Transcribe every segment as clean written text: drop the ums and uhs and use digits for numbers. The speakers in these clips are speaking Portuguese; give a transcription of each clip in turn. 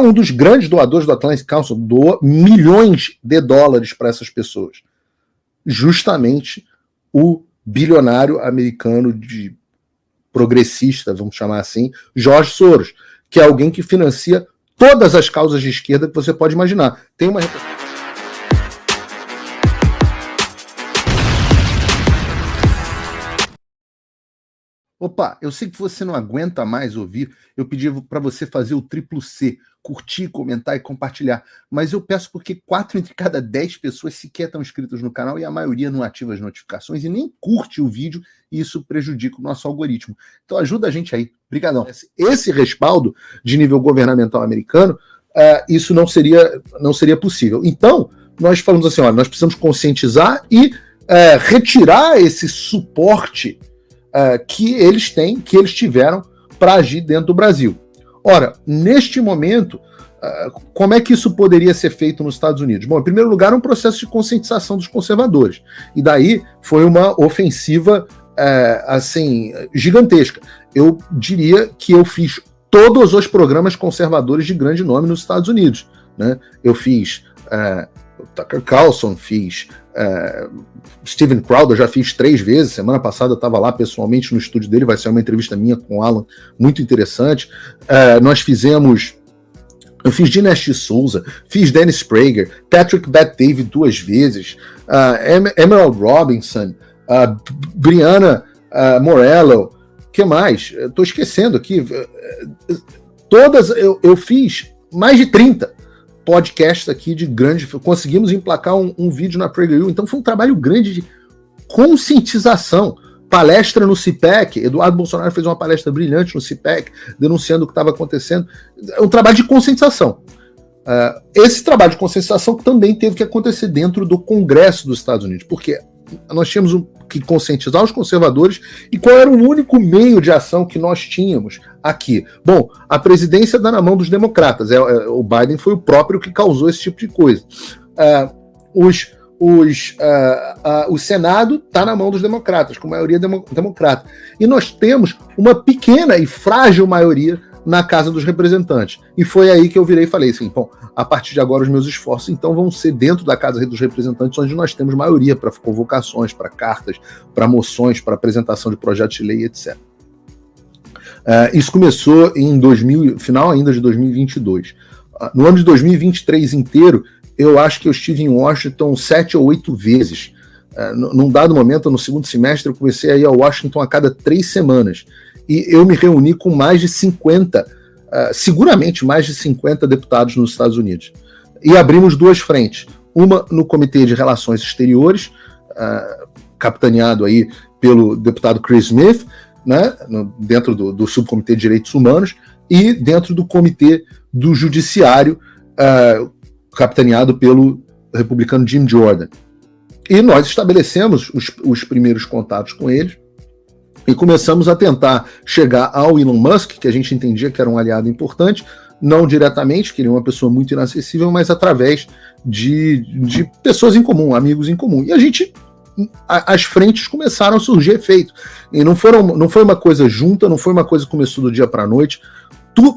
um dos grandes doadores do Atlantic Council, doa milhões de dólares para essas pessoas. Justamente o bilionário americano de progressista, vamos chamar assim, George Soros, que é alguém que financia todas as causas de esquerda que você pode imaginar. Tem uma... Opa, eu sei que você não aguenta mais ouvir, eu pedi para você fazer o triplo C, curtir, comentar e compartilhar, mas eu peço porque 4 entre cada 10 pessoas sequer estão inscritas no canal e a maioria não ativa as notificações e nem curte o vídeo e isso prejudica o nosso algoritmo. Então ajuda a gente aí, brigadão. Esse respaldo de nível governamental americano, isso não seria possível. Então, nós falamos assim, olha, nós precisamos conscientizar e retirar esse suporte que eles têm, que eles tiveram para agir dentro do Brasil. Ora, neste momento, como é que isso poderia ser feito nos Estados Unidos? Bom, em primeiro lugar, um processo de conscientização dos conservadores. E daí foi uma ofensiva assim, gigantesca. Eu diria que eu fiz todos os programas conservadores de grande nome nos Estados Unidos, né? Eu fiz Tucker Carlson, fiz Steven Crowder, já fiz 3 vezes. Semana passada eu estava lá pessoalmente no estúdio dele, vai ser uma entrevista minha com o Alan, muito interessante. Nós fizemos... Eu fiz Dinesh Souza, fiz Dennis Prager, Patrick Bet-David 2 vezes, Emerald Robinson, Brianna Morello, o que mais? Estou esquecendo aqui. Todas, eu fiz mais de 30 podcasts aqui de grande... Conseguimos emplacar um vídeo na PragerU, então foi um trabalho grande de conscientização. Palestra no CPAC, Eduardo Bolsonaro fez uma palestra brilhante no CPAC, denunciando o que estava acontecendo. É um trabalho de conscientização. Esse trabalho de conscientização também teve que acontecer dentro do Congresso dos Estados Unidos, porque nós tínhamos que conscientizar os conservadores. E qual era o único meio de ação que nós tínhamos aqui? Bom, a presidência está na mão dos democratas. O Biden foi o próprio que causou esse tipo de coisa. O Senado está na mão dos democratas, com maioria democrata. E nós temos uma pequena e frágil maioria na Casa dos Representantes. E foi aí que eu virei e falei assim, bom, a partir de agora os meus esforços então vão ser dentro da Casa dos Representantes, onde nós temos maioria para convocações, para cartas, para moções, para apresentação de projetos de lei, etc. Isso começou em final ainda de 2022. No ano de 2023 inteiro, eu acho que eu estive em Washington 7 ou 8 vezes. Num dado momento, no segundo semestre, eu comecei a ir a Washington a cada 3 semanas. E eu me reuni com mais de 50, seguramente mais de 50 deputados nos Estados Unidos. E abrimos 2 frentes. Uma no Comitê de Relações Exteriores, capitaneado aí pelo deputado Chris Smith, né, dentro do Subcomitê de Direitos Humanos, e dentro do Comitê do Judiciário, capitaneado pelo republicano Jim Jordan. E nós estabelecemos os primeiros contatos com eles e começamos a tentar chegar ao Elon Musk, que a gente entendia que era um aliado importante, não diretamente, que ele é uma pessoa muito inacessível, mas através de pessoas em comum, amigos em comum. E as frentes começaram a surgir efeito. E não foi uma coisa junta, não foi uma coisa que começou do dia para a noite.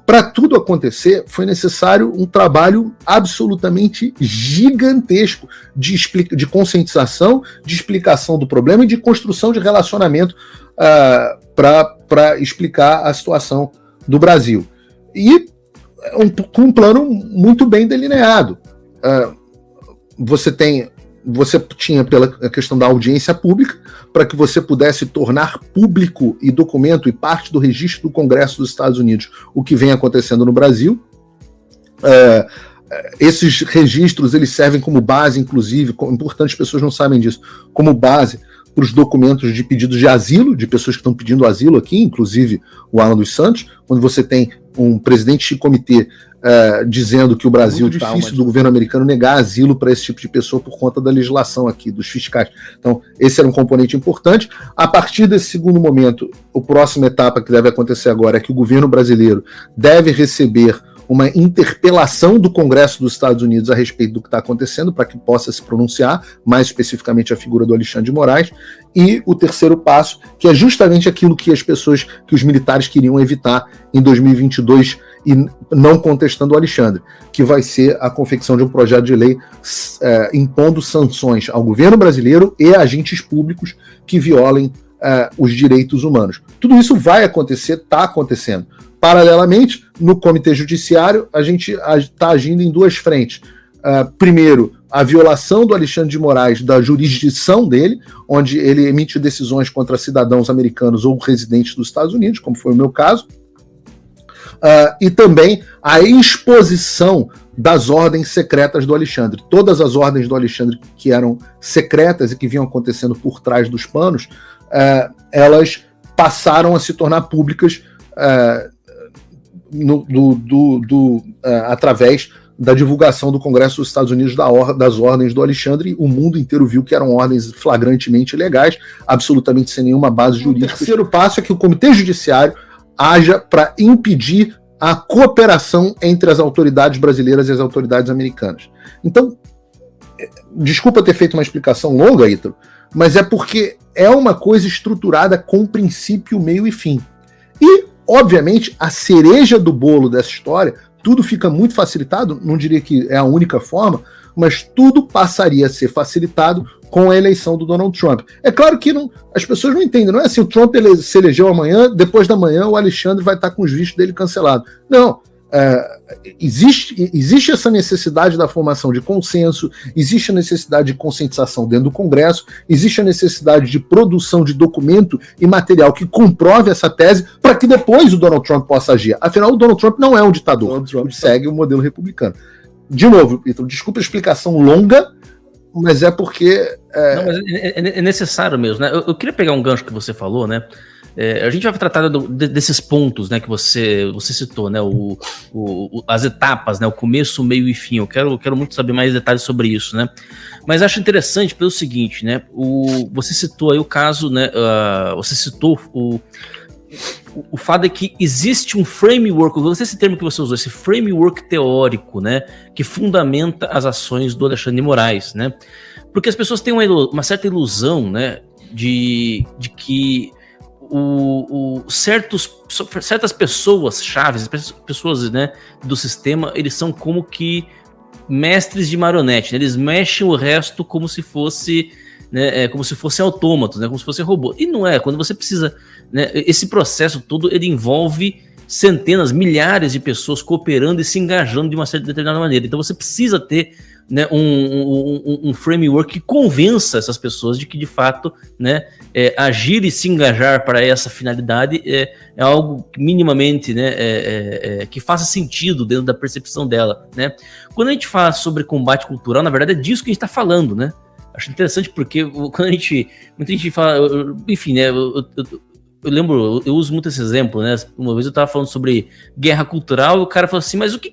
Para tudo acontecer, foi necessário um trabalho absolutamente gigantesco de conscientização, de explicação do problema e de construção de relacionamento para explicar a situação do Brasil. E com um plano muito bem delineado. Você tinha pela questão da audiência pública, para que você pudesse tornar público e documento e parte do registro do Congresso dos Estados Unidos o que vem acontecendo no Brasil. Esses registros eles servem como base, inclusive, importantes pessoas não sabem disso, como base para os documentos de pedidos de asilo, de pessoas que estão pedindo asilo aqui, inclusive o Alan dos Santos, quando você tem um presidente de comitê dizendo que o Brasil é difícil do governo americano negar asilo para esse tipo de pessoa por conta da legislação aqui, dos fiscais. Então, esse era um componente importante. A partir desse segundo momento, a próxima etapa que deve acontecer agora é que o governo brasileiro deve receber uma interpelação do Congresso dos Estados Unidos a respeito do que está acontecendo, para que possa se pronunciar, mais especificamente a figura do Alexandre de Moraes, e o terceiro passo, que é justamente aquilo que os militares queriam evitar em 2022 e não contestando o Alexandre, que vai ser a confecção de um projeto de lei impondo sanções ao governo brasileiro e a agentes públicos que violem os direitos humanos. Tudo isso vai acontecer, está acontecendo. Paralelamente, no Comitê Judiciário, a gente está agindo em duas frentes. Primeiro, a violação do Alexandre de Moraes da jurisdição dele, onde ele emite decisões contra cidadãos americanos ou residentes dos Estados Unidos, como foi o meu caso, e também a exposição das ordens secretas do Alexandre. Todas as ordens do Alexandre que eram secretas e que vinham acontecendo por trás dos panos, elas passaram a se tornar públicas através da divulgação do Congresso dos Estados Unidos das ordens do Alexandre. O mundo inteiro viu que eram ordens flagrantemente ilegais, absolutamente sem nenhuma base jurídica. O terceiro passo é que o Comitê Judiciário haja para impedir a cooperação entre as autoridades brasileiras e as autoridades americanas. Então, desculpa ter feito uma explicação longa, Ítalo, mas é porque é uma coisa estruturada com princípio, meio e fim. E, obviamente, a cereja do bolo dessa história, tudo fica muito facilitado, não diria que é a única forma, mas tudo passaria a ser facilitado com a eleição do Donald Trump. É claro que as pessoas não entendem, não é assim, o Trump se elegeu amanhã, depois da manhã o Alexandre vai estar com os vistos dele cancelados. Não, existe essa necessidade da formação de consenso, existe a necessidade de conscientização dentro do Congresso, existe a necessidade de produção de documento e material que comprove essa tese para que depois o Donald Trump possa agir. Afinal, o Donald Trump não é um ditador, Donald Trump segue o modelo republicano. De novo, então, desculpa a explicação longa, mas é porque... Não, mas é necessário mesmo, né? Eu queria pegar um gancho que você falou, né? A gente vai tratar desses pontos, né, que você citou, né? As etapas, né? O começo, o meio e fim. Eu quero muito saber mais detalhes sobre isso, né? Mas acho interessante pelo seguinte, né? Você citou aí o caso, né? Você citou o fato é que existe um framework, eu gostei desse termo que você usou, esse framework teórico, né, que fundamenta as ações do Alexandre de Moraes, né, porque as pessoas têm uma certa ilusão, né, de que certas pessoas chaves, pessoas, né, do sistema, eles são como que mestres de marionete, né, eles mexem o resto como se fosse, né, como se fossem autômatos, né, como se fosse robô. E não é, quando você precisa, né, esse processo todo, ele envolve centenas, milhares de pessoas cooperando e se engajando de uma certa determinada maneira. Então você precisa ter, né, um framework que convença essas pessoas de que, de fato, né, agir e se engajar para essa finalidade é algo minimamente, né, que faça sentido dentro da percepção dela, né? Quando a gente fala sobre combate cultural, na verdade é disso que a gente está falando, né? Acho interessante porque quando muita gente fala, enfim, né, eu lembro, eu uso muito esse exemplo, né? Uma vez eu estava falando sobre guerra cultural e o cara falou assim, mas o que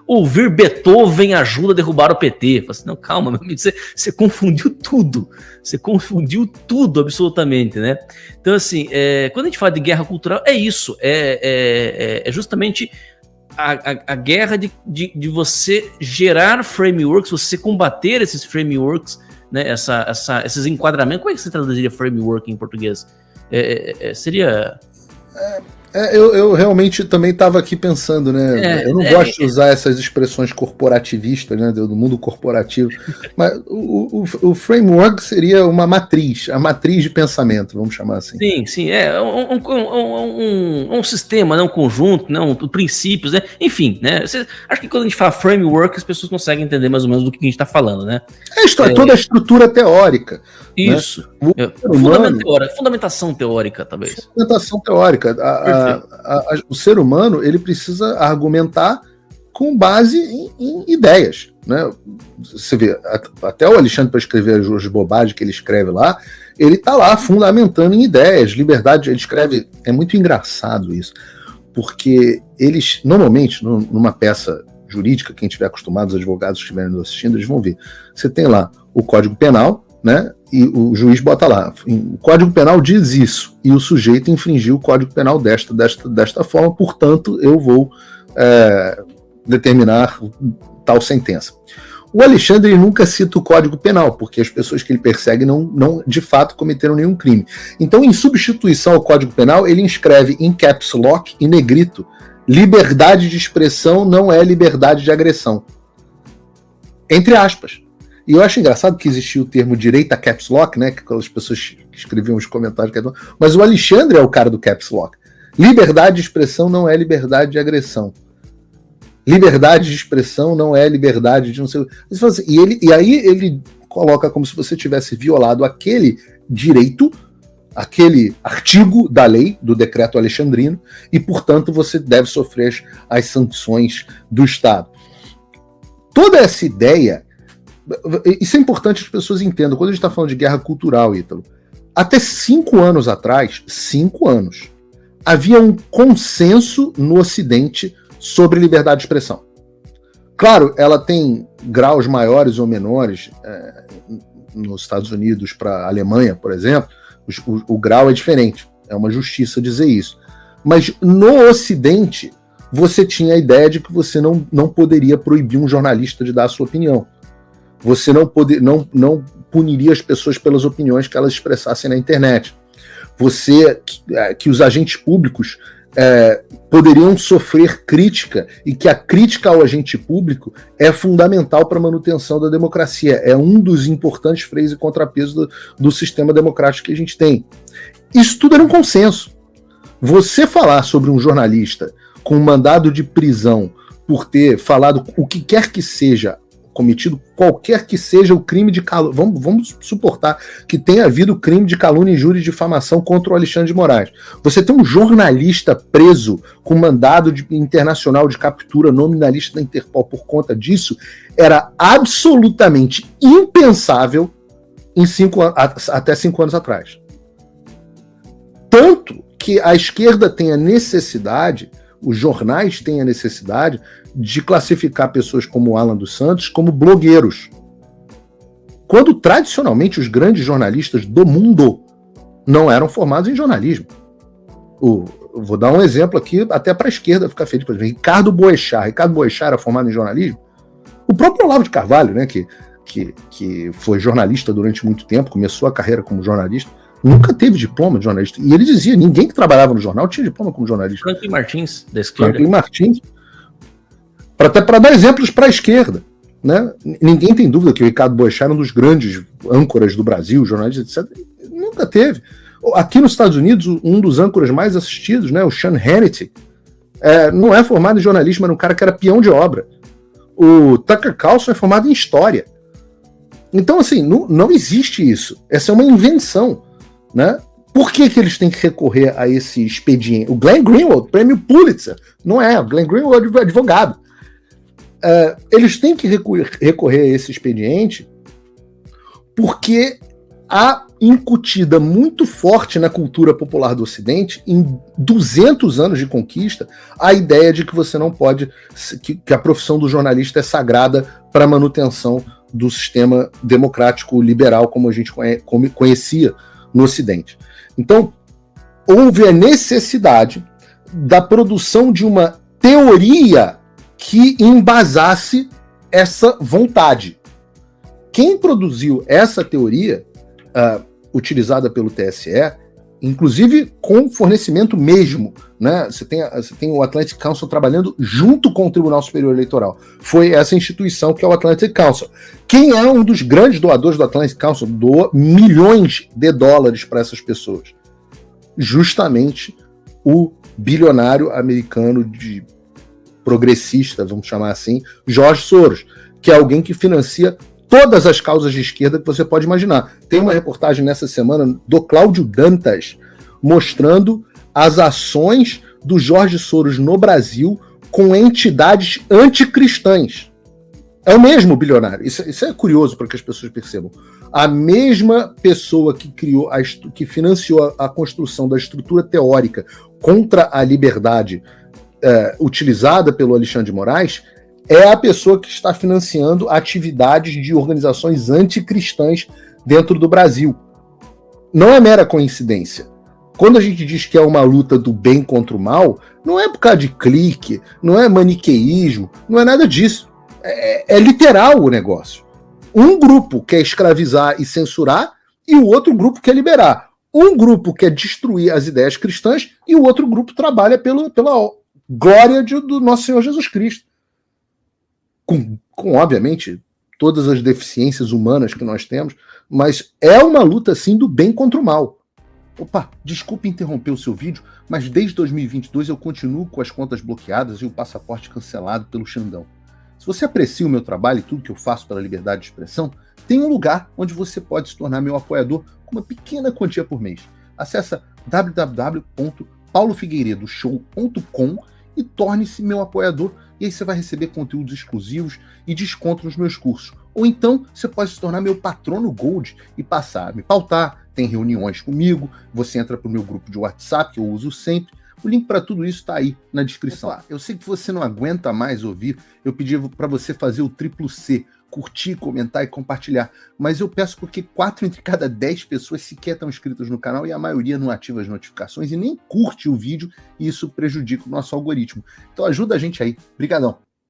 ouvir Beethoven ajuda a derrubar o PT? Eu falei assim, não, calma, meu amigo, você confundiu tudo. Você confundiu tudo, absolutamente, né? Então, assim, quando a gente fala de guerra cultural, é isso. É justamente a guerra de você gerar frameworks, você combater esses frameworks, né? Esses enquadramentos. Como é que você traduziria framework em português? Seria... Eu realmente também estava aqui pensando, né? Eu não gosto de usar essas expressões corporativistas, né? Do mundo corporativo, mas o framework seria uma matriz, a matriz de pensamento, vamos chamar assim. Sim, um sistema, né? Um conjunto, né? Princípios, né? Enfim, né? Acho que quando a gente fala framework, as pessoas conseguem entender mais ou menos do que a gente está falando, né? Toda a estrutura teórica. Isso. Né? Fundamentação teórica, talvez. Fundamentação teórica. O ser humano, ele precisa argumentar com base em ideias, né? Você vê, até o Alexandre, para escrever as bobagens que ele escreve lá, ele está lá fundamentando em ideias, liberdade, ele escreve, é muito engraçado isso, porque eles, normalmente, numa peça jurídica, quem estiver acostumado, os advogados que estiverem nos assistindo, eles vão ver, você tem lá o Código Penal, né? E o juiz bota lá, o Código Penal diz isso, e o sujeito infringiu o Código Penal desta forma, portanto, eu vou determinar tal sentença. O Alexandre nunca cita o Código Penal, porque as pessoas que ele persegue não de fato cometeram nenhum crime. Então, em substituição ao Código Penal, ele escreve em caps lock, em negrito, liberdade de expressão não é liberdade de agressão. Entre aspas. E eu acho engraçado que existia o termo direita caps lock, né? Que aquelas pessoas escreviam os comentários. Mas o Alexandre é o cara do caps lock. Liberdade de expressão não é liberdade de agressão. Liberdade de expressão não é liberdade de não sei. E aí ele coloca como se você tivesse violado aquele direito, aquele artigo da lei, do decreto alexandrino, e, portanto, você deve sofrer as sanções do Estado. Toda essa ideia, isso é importante que as pessoas entendam, quando a gente está falando de guerra cultural, Ítalo, até 5 anos atrás, 5 anos, havia um consenso no Ocidente sobre liberdade de expressão. Claro, ela tem graus maiores ou menores, nos Estados Unidos para a Alemanha, por exemplo, o grau é diferente, é uma justiça dizer isso. Mas no Ocidente, você tinha a ideia de que você não poderia proibir um jornalista de dar a sua opinião. Você não puniria as pessoas pelas opiniões que elas expressassem na internet. Que os agentes públicos poderiam sofrer crítica e que a crítica ao agente público é fundamental para a manutenção da democracia. É um dos importantes freios e contrapesos do sistema democrático que a gente tem. Isso tudo era um consenso. Você falar sobre um jornalista com mandado de prisão por ter falado o que quer que seja, cometido qualquer que seja o crime de calúnia, vamos suportar que tenha havido crime de calúnia, injúria e difamação contra o Alexandre de Moraes. Você tem um jornalista preso com mandado internacional de captura nominalista da Interpol por conta disso, era absolutamente impensável até 5 anos atrás. Tanto que a esquerda tem a necessidade, os jornais têm a necessidade de classificar pessoas como Alan dos Santos como blogueiros. Quando tradicionalmente os grandes jornalistas do mundo não eram formados em jornalismo. Vou dar um exemplo aqui, até para a esquerda ficar feliz. Por exemplo, Ricardo Boechat era formado em jornalismo. O próprio Olavo de Carvalho, né, que foi jornalista durante muito tempo, começou a carreira como jornalista, nunca teve diploma de jornalista. E ele dizia, ninguém que trabalhava no jornal tinha diploma como jornalista. Franklin Martins, da esquerda. Franklin Martins. Até para dar exemplos para a esquerda. Né? Ninguém tem dúvida que o Ricardo Boechat era um dos grandes âncoras do Brasil, jornalistas, etc. Nunca teve. Aqui nos Estados Unidos, um dos âncoras mais assistidos, né, o Sean Hannity, não é formado em jornalismo, era um cara que era peão de obra. O Tucker Carlson é formado em história. Então, assim, não existe isso. Essa é uma invenção. Né? Por que eles têm que recorrer a esse expediente? O Glenn Greenwald, prêmio Pulitzer, não é. O Glenn Greenwald é advogado. Eles têm que recorrer a esse expediente porque há incutida muito forte na cultura popular do Ocidente, em 200 anos de conquista, a ideia de que você não pode, que a profissão do jornalista é sagrada para a manutenção do sistema democrático liberal como a gente conhecia no Ocidente. Então, houve a necessidade da produção de uma teoria que embasasse essa vontade. Quem produziu essa teoria, utilizada pelo TSE, inclusive com fornecimento mesmo, né? Você tem o Atlantic Council trabalhando junto com o Tribunal Superior Eleitoral. Foi essa instituição que é o Atlantic Council. Quem é um dos grandes doadores do Atlantic Council? Doa milhões de dólares para essas pessoas. Justamente o bilionário americano de progressista, vamos chamar assim, George Soros, que é alguém que financia todas as causas de esquerda que você pode imaginar. Tem uma reportagem nessa semana do Cláudio Dantas mostrando as ações do George Soros no Brasil com entidades anticristãs. É o mesmo bilionário. Isso é curioso para que as pessoas percebam. A mesma pessoa que que financiou a construção da estrutura teórica contra a liberdade utilizada pelo Alexandre de Moraes é a pessoa que está financiando atividades de organizações anticristãs dentro do Brasil. Não é mera coincidência. Quando a gente diz que é uma luta do bem contra o mal, não é por causa de clique, não é maniqueísmo, não é nada disso. É literal o negócio. Um grupo quer escravizar e censurar e o outro grupo quer liberar. Um grupo quer destruir as ideias cristãs e o outro grupo trabalha glória do nosso Senhor Jesus Cristo. Com, obviamente, todas as deficiências humanas que nós temos, mas é uma luta, sim, do bem contra o mal. Opa, desculpe interromper o seu vídeo, mas desde 2022 eu continuo com as contas bloqueadas e o passaporte cancelado pelo Xandão. Se você aprecia o meu trabalho e tudo que eu faço pela liberdade de expressão, tem um lugar onde você pode se tornar meu apoiador com uma pequena quantia por mês. Acesse www.paulofigueiredoshow.com e torne-se meu apoiador, e aí você vai receber conteúdos exclusivos e desconto nos meus cursos. Ou então você pode se tornar meu patrono Gold e passar a me pautar, tem reuniões comigo, você entra para o meu grupo de WhatsApp, que eu uso sempre. O link para tudo isso está aí na descrição. Opa, eu sei que você não aguenta mais ouvir, eu pedi para você fazer o triplo C, curtir, comentar e compartilhar, mas eu peço porque 4 entre cada 10 pessoas sequer estão inscritas no canal e a maioria não ativa as notificações e nem curte o vídeo, e isso prejudica o nosso algoritmo. Então ajuda a gente aí. Obrigadão.